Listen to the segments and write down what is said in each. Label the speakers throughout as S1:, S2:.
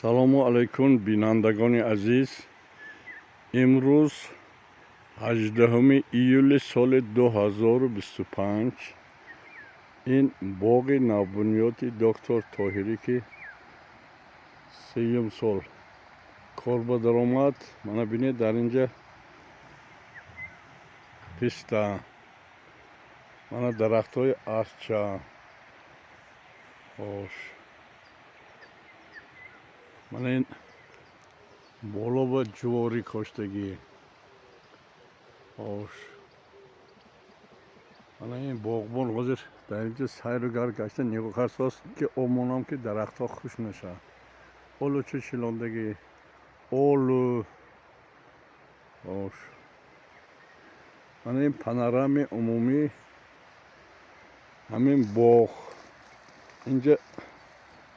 S1: салому алайкум бинандагони азиз. имрӯз 18 июли соли 2025 ин боғи навбунёти доктор Тоҳирӣ ки 3 сол кор ба даромад. Мана бинед дар инҷа писта, мана дарахтҳои арча, хош, мана ин боло ба ҷуворӣ коштагӣ, хош, мана ин боғбон ҳозир дар инҷа сайру гар гашта нигоҳ кард ки омонам ки дарахтҳо хушк наша. олу чӣ шилондагӣ, олу, хош, мана ин панорамаи умумӣ ҳамин боғ. инҷа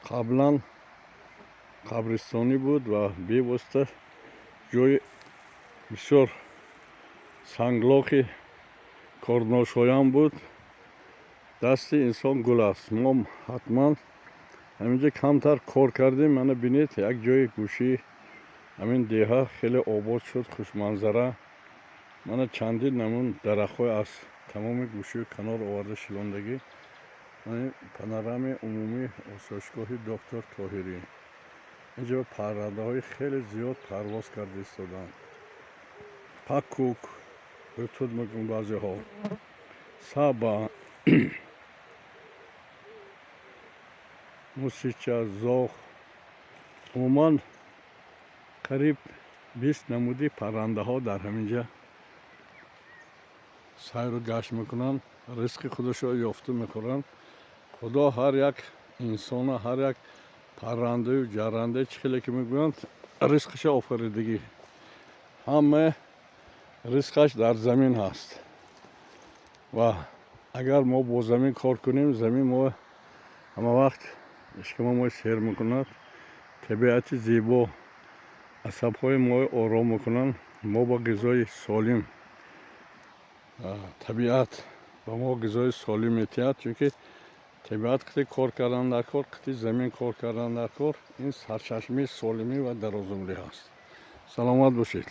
S1: қаблан қабристонӣ буд ва бевосита ҷои бисёр санглоқи корношоям буд. дасти инсон гул аст. мо ҳатман ҳаминҷа камтар кор кардем. мана бинед як ҷои гӯшӣ ҳамин деҳа хеле обод шуд, хушманзара. мана чандин намун дарахтҳое аз тамоми гӯшию канор оварда шилондагӣ. мана панорамаи умумии осоишгоҳи доктор Тоҳирӣ. инҷа паррандаҳои хеле зиёд парвоз карда истоданд. пакук ҳутуд мекунад баъзеҳо, саба, мусича, зоғ, умуман қариб 20 намуди паррандаҳо дар ҳаминҷа сайру гашт мекунанд, ризқи худашро ёфта мехӯранд. худо ҳар як инсона, ҳар як паррандаю ҷарранда чӣ хеле ки мегӯянд ризқаша офаридагӣ, ҳама ризқаш дар замин ҳаст. ва агар мо бо замин кор кунем, замин мо ҳама вақт ишкама мо сер мекунад. табиати зебо асабҳои мо ором мекунанд. мо ба ғизои солим, табиат ба мо ғизои солим метиҳад, чунки табиат қити кор кардан дар кор, қити замин кор кардан дар кор, ин сарчашмаи солимӣ ва дарозумрӣ ҳаст. саломат бошед.